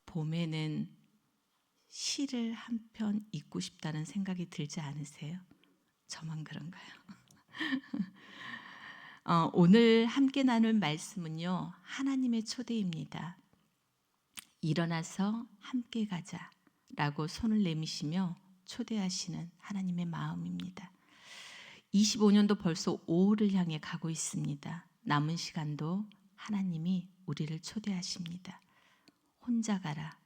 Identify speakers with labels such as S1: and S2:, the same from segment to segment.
S1: 봄에는 시를 한 편 읽고 싶다는 생각이 들지 않으세요? 저만 그런가요? 오늘 함께 나눌 말씀은요, 하나님의 초대입니다. 일어나서 함께 가자 라고 손을 내미시며 초대하시는 하나님의 마음입니다. 25년도 벌써 5월을 향해 가고 있습니다. 남은 시간도 하나님이 우리를 초대하십니다. 혼자 가라.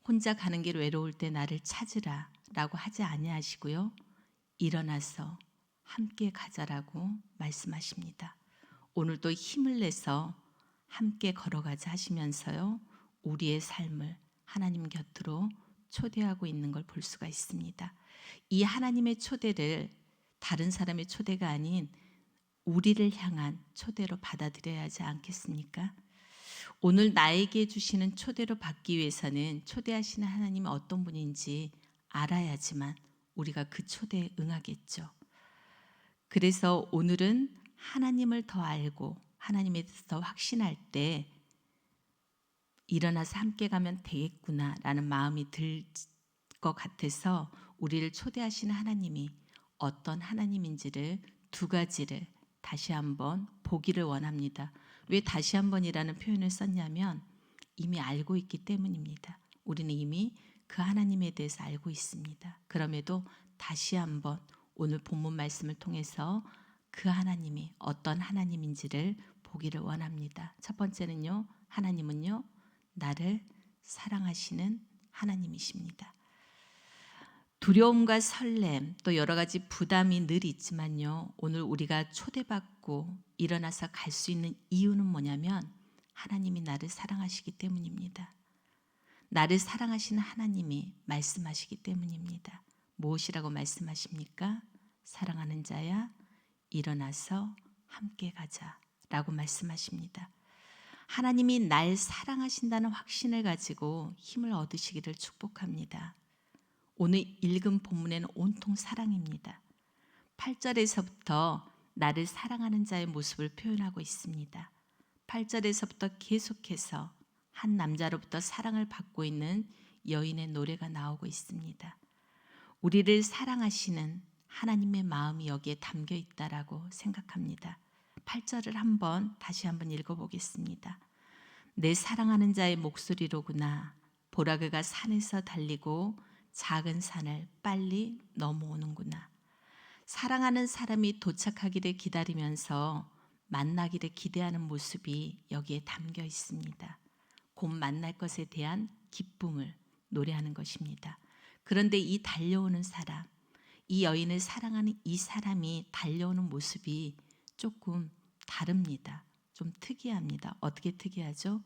S1: 혼자 가는 길 외로울 때 나를 찾으라 라고 하지 아니하시고요. 일어나서 함께 가자라고 말씀하십니다. 오늘도 힘을 내서 함께 걸어가자 하시면서요. 우리의 삶을 하나님 곁으로 초대하고 있는 걸 볼 수가 있습니다. 이 하나님의 초대를 다른 사람의 초대가 아닌 우리를 향한 초대로 받아들여야 하지 않겠습니까? 오늘 나에게 주시는 초대로 받기 위해서는 초대하시는 하나님이 어떤 분인지 알아야지만 우리가 그 초대에 응하겠죠. 그래서 오늘은 하나님을 더 알고 하나님에 대해서 더 확신할 때 일어나서 함께 가면 되겠구나라는 마음이 들 것 같아서 우리를 초대하시는 하나님이 어떤 하나님인지를 두 가지를 다시 한번 보기를 원합니다. 왜 다시 한번이라는 표현을 썼냐면 이미 알고 있기 때문입니다. 우리는 이미 그 하나님에 대해서 알고 있습니다. 그럼에도 다시 한번 오늘 본문 말씀을 통해서 그 하나님이 어떤 하나님인지를 보기를 원합니다. 첫 번째는요, 하나님은요, 나를 사랑하시는 하나님이십니다. 두려움과 설렘 또 여러 가지 부담이 늘 있지만요. 오늘 우리가 초대받고 일어나서 갈 수 있는 이유는 뭐냐면 하나님이 나를 사랑하시기 때문입니다. 나를 사랑하시는 하나님이 말씀하시기 때문입니다. 무엇이라고 말씀하십니까? 사랑하는 자야 일어나서 함께 가자 라고 말씀하십니다. 하나님이 날 사랑하신다는 확신을 가지고 힘을 얻으시기를 축복합니다. 오늘 읽은 본문에는 온통 사랑입니다. 8절에서부터 나를 사랑하는 자의 모습을 표현하고 있습니다. 8절에서부터 계속해서 한 남자로부터 사랑을 받고 있는 여인의 노래가 나오고 있습니다. 우리를 사랑하시는 하나님의 마음이 여기에 담겨 있다라고 생각합니다. 8절을 다시 한번 읽어보겠습니다. 내 사랑하는 자의 목소리로구나. 보라 그가 산에서 달리고 작은 산을 빨리 넘어오는구나. 사랑하는 사람이 도착하기를 기다리면서 만나기를 기대하는 모습이 여기에 담겨 있습니다. 곧 만날 것에 대한 기쁨을 노래하는 것입니다. 그런데 이 달려오는 사람, 이 여인을 사랑하는 이 사람이 달려오는 모습이 조금 다릅니다. 좀 특이합니다. 어떻게 특이하죠?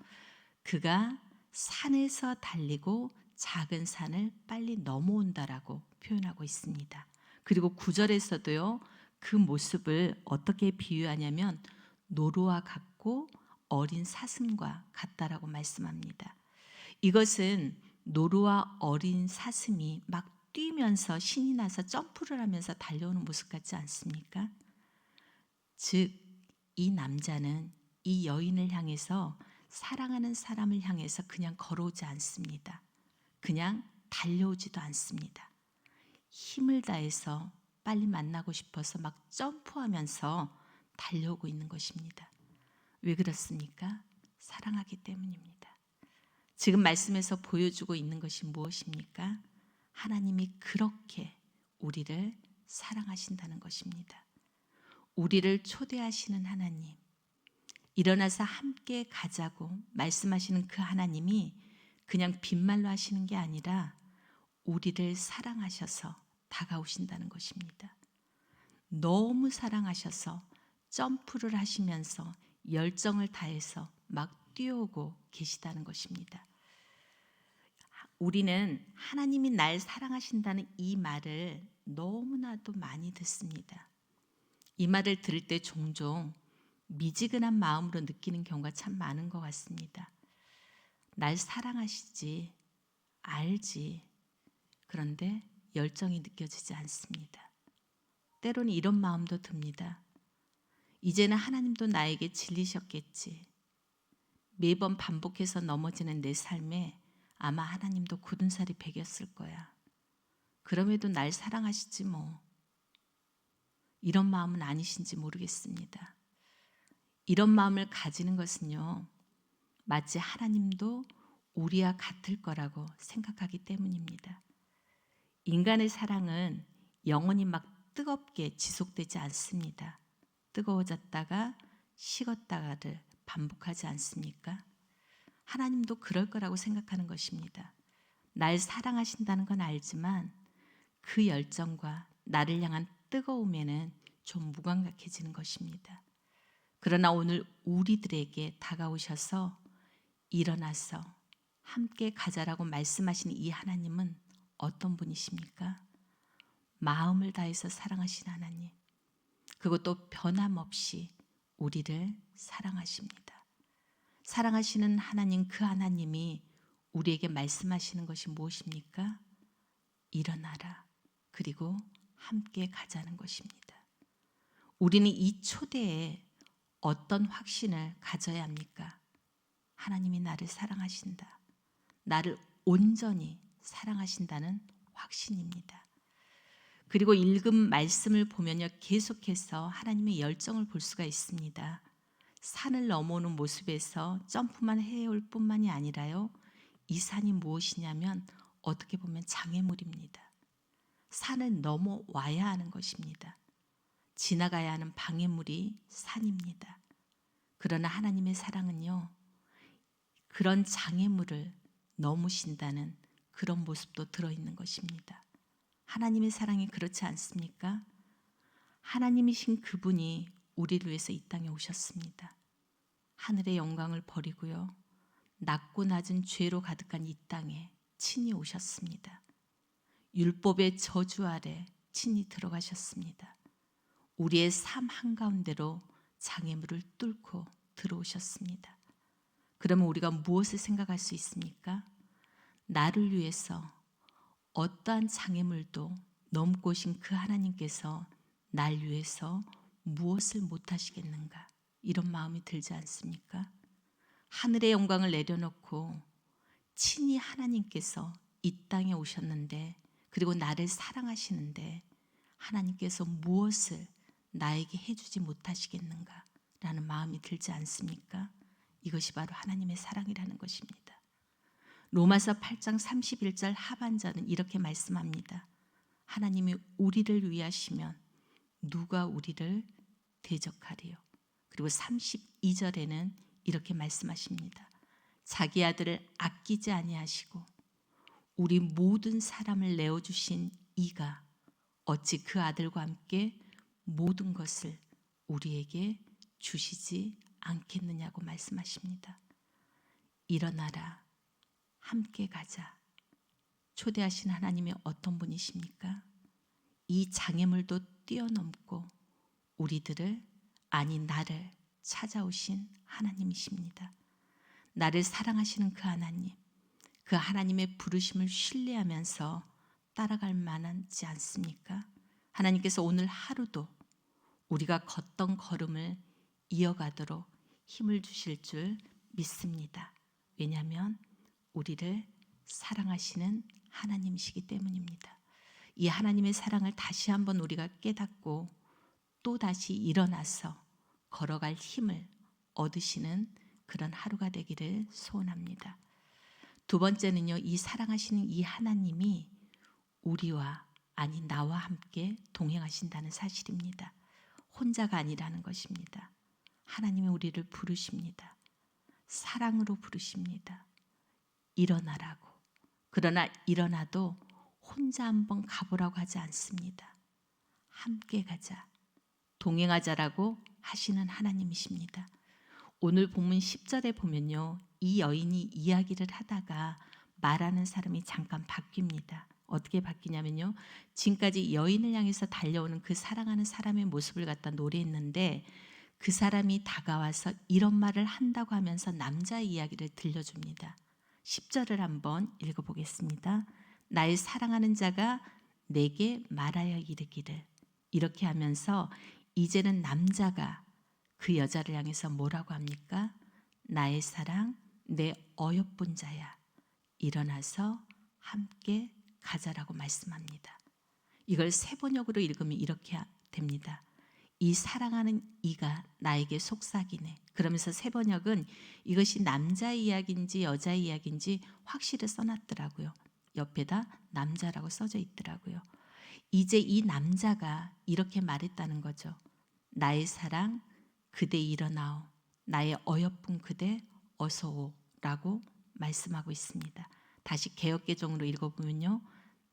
S1: 그가 산에서 달리고 작은 산을 빨리 넘어온다라고 표현하고 있습니다. 그리고 9절에서도요. 그 모습을 어떻게 비유하냐면 노루와 같고 어린 사슴과 같다라고 말씀합니다. 이것은 노루와 어린 사슴이 막 뛰면서 신이 나서 점프를 하면서 달려오는 모습 같지 않습니까? 즉, 이 남자는 이 여인을 향해서 사랑하는 사람을 향해서 그냥 걸어오지 않습니다. 그냥 달려오지도 않습니다. 힘을 다해서 빨리 만나고 싶어서 막 점프하면서 달려오고 있는 것입니다. 왜 그렇습니까? 사랑하기 때문입니다. 지금 말씀에서 보여주고 있는 것이 무엇입니까? 하나님이 그렇게 우리를 사랑하신다는 것입니다. 우리를 초대하시는 하나님, 일어나서 함께 가자고 말씀하시는 그 하나님이 그냥 빈말로 하시는 게 아니라 우리를 사랑하셔서 다가오신다는 것입니다. 너무 사랑하셔서 점프를 하시면서 열정을 다해서 막 뛰어오고 계시다는 것입니다. 우리는 하나님이 날 사랑하신다는 이 말을 너무나도 많이 듣습니다. 이 말을 들을 때 종종 미지근한 마음으로 느끼는 경우가 참 많은 것 같습니다. 날 사랑하시지, 알지. 그런데 열정이 느껴지지 않습니다. 때로는 이런 마음도 듭니다. 이제는 하나님도 나에게 질리셨겠지. 매번 반복해서 넘어지는 내 삶에 아마 하나님도 굳은 살이 배겼을 거야. 그럼에도 날 사랑하시지 뭐. 이런 마음은 아니신지 모르겠습니다. 이런 마음을 가지는 것은요, 마치 하나님도 우리와 같을 거라고 생각하기 때문입니다. 인간의 사랑은 영원히 막 뜨겁게 지속되지 않습니다. 뜨거워졌다가 식었다가를 반복하지 않습니까? 하나님도 그럴 거라고 생각하는 것입니다. 날 사랑하신다는 건 알지만 그 열정과 나를 향한 뜨거움에는 좀 무감각해지는 것입니다. 그러나 오늘 우리들에게 다가오셔서 일어나서 함께 가자라고 말씀하시는 이 하나님은 어떤 분이십니까? 마음을 다해서 사랑하신 하나님, 그것도 변함없이 우리를 사랑하십니다. 사랑하시는 하나님, 그 하나님이 우리에게 말씀하시는 것이 무엇입니까? 일어나라, 그리고 함께 가자는 것입니다. 우리는 이 초대에 어떤 확신을 가져야 합니까? 하나님이 나를 사랑하신다. 나를 온전히 사랑하신다는 확신입니다. 그리고 읽은 말씀을 보면요, 계속해서 하나님의 열정을 볼 수가 있습니다. 산을 넘어오는 모습에서 점프만 해올 뿐만이 아니라요, 이 산이 무엇이냐면 어떻게 보면 장애물입니다. 산을 넘어와야 하는 것입니다. 지나가야 하는 방해물이 산입니다. 그러나 하나님의 사랑은요, 그런 장애물을 넘으신다는 그런 모습도 들어있는 것입니다. 하나님의 사랑이 그렇지 않습니까? 하나님이신 그분이 우리를 위해서 이 땅에 오셨습니다. 하늘의 영광을 버리고요, 낮고 낮은 죄로 가득한 이 땅에 친히 오셨습니다. 율법의 저주 아래 친히 들어가셨습니다. 우리의 삶 한가운데로 장애물을 뚫고 들어오셨습니다. 그러면 우리가 무엇을 생각할 수 있습니까? 나를 위해서 어떠한 장애물도 넘고 오신 그 하나님께서 날 위해서 무엇을 못하시겠는가? 이런 마음이 들지 않습니까? 하늘의 영광을 내려놓고 친히 하나님께서 이 땅에 오셨는데, 그리고 나를 사랑하시는데 하나님께서 무엇을 나에게 해주지 못하시겠는가? 라는 마음이 들지 않습니까? 이것이 바로 하나님의 사랑이라는 것입니다. 로마서 8장 31절 하반절은 이렇게 말씀합니다. 하나님이 우리를 위하시면 누가 우리를 대적하리요? 그리고 32절에는 이렇게 말씀하십니다. 자기 아들을 아끼지 아니하시고 우리 모든 사람을 내어주신 이가 어찌 그 아들과 함께 모든 것을 우리에게 주시지 않겠느냐고 말씀하십니다. 일어나라, 함께 가자. 초대하신 하나님이 어떤 분이십니까? 이 장애물도 뛰어넘고 우리들을, 아니 나를 찾아오신 하나님이십니다. 나를 사랑하시는 그 하나님, 그 하나님의 부르심을 신뢰하면서 따라갈 만하지 않습니까? 하나님께서 오늘 하루도 우리가 걷던 걸음을 이어가도록 힘을 주실 줄 믿습니다. 왜냐하면 우리를 사랑하시는 하나님이시기 때문입니다. 이 하나님의 사랑을 다시 한번 우리가 깨닫고 또 다시 일어나서 걸어갈 힘을 얻으시는 그런 하루가 되기를 소원합니다. 두 번째는요, 이 사랑하시는 이 하나님이 우리와, 아니 나와 함께 동행하신다는 사실입니다. 혼자가 아니라는 것입니다. 하나님이 우리를 부르십니다. 사랑으로 부르십니다. 일어나라고. 그러나 일어나도 혼자 한번 가보라고 하지 않습니다. 함께 가자, 동행하자라고 하시는 하나님이십니다. 오늘 본문 10절에 보면요, 이 여인이 이야기를 하다가 말하는 사람이 잠깐 바뀝니다. 어떻게 바뀌냐면요, 지금까지 여인을 향해서 달려오는 그 사랑하는 사람의 모습을 갖다 노래했는데, 그 사람이 다가와서 이런 말을 한다고 하면서 남자의 이야기를 들려줍니다. 10절을 한번 읽어보겠습니다. 나의 사랑하는 자가 내게 말하여 이르기를. 이렇게 하면서 이제는 남자가 그 여자를 향해서 뭐라고 합니까? 나의 사랑, 내 어여쁜 자야. 일어나서 함께 가자라고 말씀합니다. 이걸 세번역으로 읽으면 이렇게 됩니다. 이 사랑하는 이가 나에게 속삭이네. 그러면서 세번역은 이것이 남자 이야기인지 여자 이야기인지 확실히 써놨더라고요. 옆에다 남자라고 써져 있더라고요. 이제 이 남자가 이렇게 말했다는 거죠. 나의 사랑 그대 일어나오. 나의 어여쁜 그대 어서 오라고 말씀하고 있습니다. 다시 개역개정으로 읽어보면요.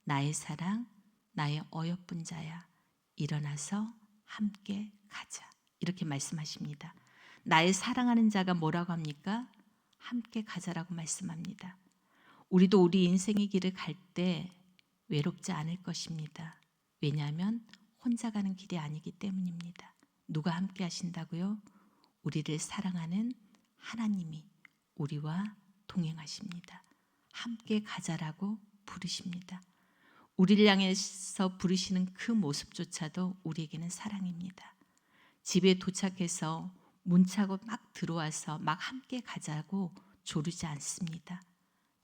S1: 나의 사랑 나의 어여쁜 자야 일어나서 함께 가자. 이렇게 말씀하십니다. 나의 사랑하는 자가 뭐라고 합니까? 함께 가자라고 말씀합니다. 우리도 우리 인생의 길을 갈 때 외롭지 않을 것입니다. 왜냐하면 혼자 가는 길이 아니기 때문입니다. 누가 함께 하신다고요? 우리를 사랑하는 하나님이 우리와 동행하십니다. 함께 가자라고 부르십니다. 우리를 향해서 부르시는 그 모습조차도 우리에게는 사랑입니다. 집에 도착해서 문 차고 막 들어와서 막 함께 가자고 조르지 않습니다.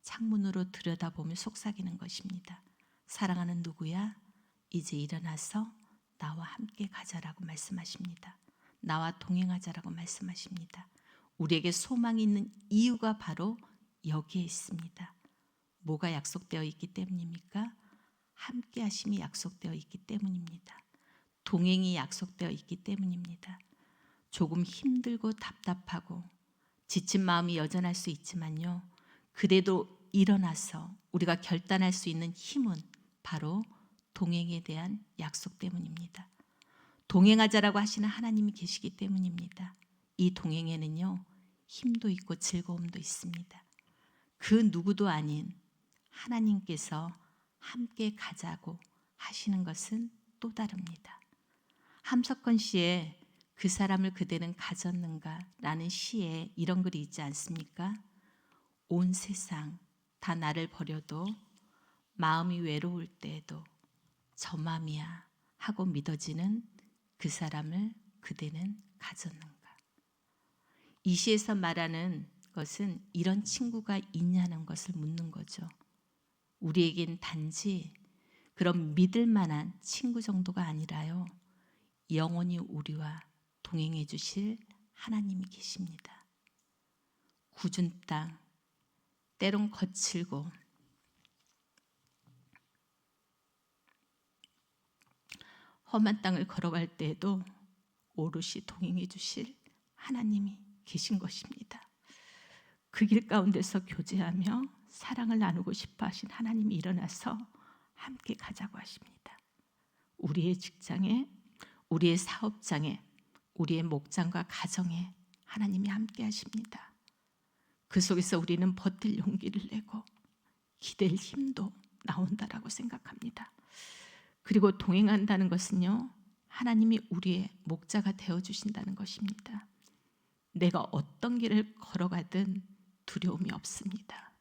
S1: 창문으로 들여다보며 속삭이는 것입니다. 사랑하는 누구야? 이제 일어나서 나와 함께 가자라고 말씀하십니다. 나와 동행하자라고 말씀하십니다. 우리에게 소망이 있는 이유가 바로 여기에 있습니다. 뭐가 약속되어 있기 때문입니까? 함께 하심이 약속되어 있기 때문입니다. 동행이 약속되어 있기 때문입니다. 조금 힘들고 답답하고 지친 마음이 여전할 수 있지만요. 그래도 일어나서 우리가 결단할 수 있는 힘은 바로 동행에 대한 약속 때문입니다. 동행하자라고 하시는 하나님이 계시기 때문입니다. 이 동행에는요. 힘도 있고 즐거움도 있습니다. 그 누구도 아닌 하나님께서 함께 가자고 하시는 것은 또 다릅니다. 함석헌 씨의 그 사람을 그대는 가졌는가 라는 시에 이런 글이 있지 않습니까? 온 세상 다 나를 버려도 마음이 외로울 때에도 저 맘이야 하고 믿어지는 그 사람을 그대는 가졌는가. 이 시에서 말하는 것은 이런 친구가 있냐는 것을 묻는 거죠. 우리에겐 단지 그런 믿을 만한 친구 정도가 아니라요. 영원히 우리와 동행해 주실 하나님이 계십니다. 굳은 땅, 때론 거칠고 험한 땅을 걸어갈 때에도 오롯이 동행해 주실 하나님이 계신 것입니다. 그 길 가운데서 교제하며 사랑을 나누고 싶어 하신 하나님이 일어나서 함께 가자고 하십니다. 우리의 직장에, 우리의 사업장에, 우리의 목장과 가정에 하나님이 함께 하십니다. 그 속에서 우리는 버틸 용기를 내고 기댈 힘도 나온다라고 생각합니다. 그리고 동행한다는 것은요, 하나님이 우리의 목자가 되어주신다는 것입니다. 내가 어떤 길을 걸어가든 두려움이 없습니다.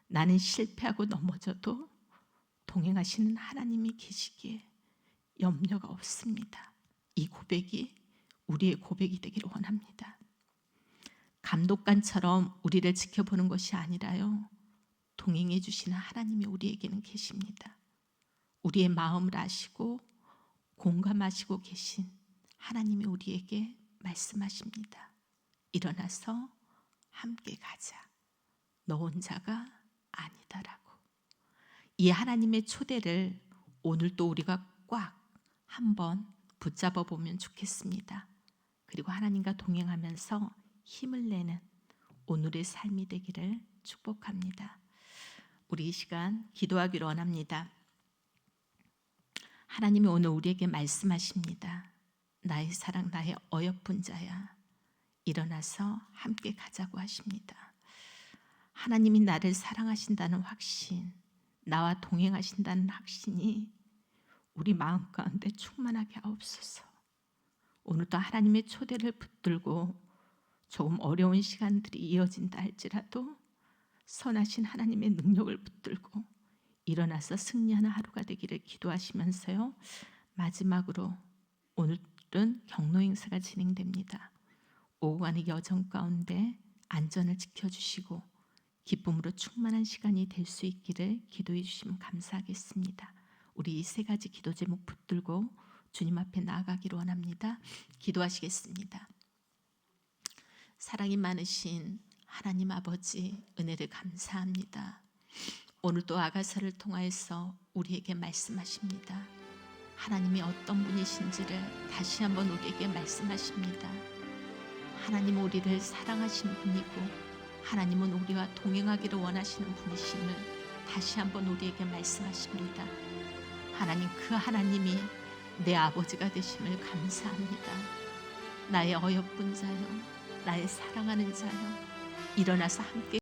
S1: 나는 실패하고 넘어져도 동행하시는 하나님이 계시기에 염려가 없습니다. 이 고백이 우리의 고백이 되기를 원합니다. 감독관처럼 우리를 지켜보는 것이 아니라요, 동행해 주시는 하나님이 우리에게는 계십니다. 우리의 마음을 아시고 공감하시고 계신 하나님이 우리에게 말씀하십니다. 일어나서 함께 가자. 너 혼자가 아니다라고. 이 하나님의 초대를 오늘도 우리가 꽉 한번 붙잡아 보면 좋겠습니다. 그리고 하나님과 동행하면서 힘을 내는 오늘의 삶이 되기를 축복합니다. 우리 이 시간 기도하기를 원합니다. 하나님이 오늘 우리에게 말씀하십니다. 나의 사랑, 나의 어여쁜 자야. 일어나서 함께 가자고 하십니다. 하나님이 나를 사랑하신다는 확신, 나와 동행하신다는 확신이 우리 마음 가운데 충만하게 하옵소서. 오늘도 하나님의 초대를 붙들고 조금 어려운 시간들이 이어진다 할지라도 선하신 하나님의 능력을 붙들고 일어나서 승리하는 하루가 되기를 기도하시면서요. 마지막으로 오늘은 경로 행사가 진행됩니다. 오후 안의 여정 가운데 안전을 지켜주시고 기쁨으로 충만한 시간이 될 수 있기를 기도해 주시면 감사하겠습니다. 우리 이 세 가지 기도 제목 붙들고 주님 앞에 나아가기를 원합니다. 기도하시겠습니다. 사랑이 많으신 하나님 아버지, 은혜를 감사합니다. 오늘 또 아가서를 통하여서 우리에게 말씀하십니다. 하나님이 어떤 분이신지를 다시 한번 우리에게 말씀하십니다. 하나님은 우리를 사랑하신 분이고 하나님은 우리와 동행하기를 원하시는 분이심을 다시 한번 우리에게 말씀하십니다. 하나님, 그 하나님이 내 아버지가 되심을 감사합니다. 나의 어여쁜 자여, 나의 사랑하는 자여, 일어나서 함께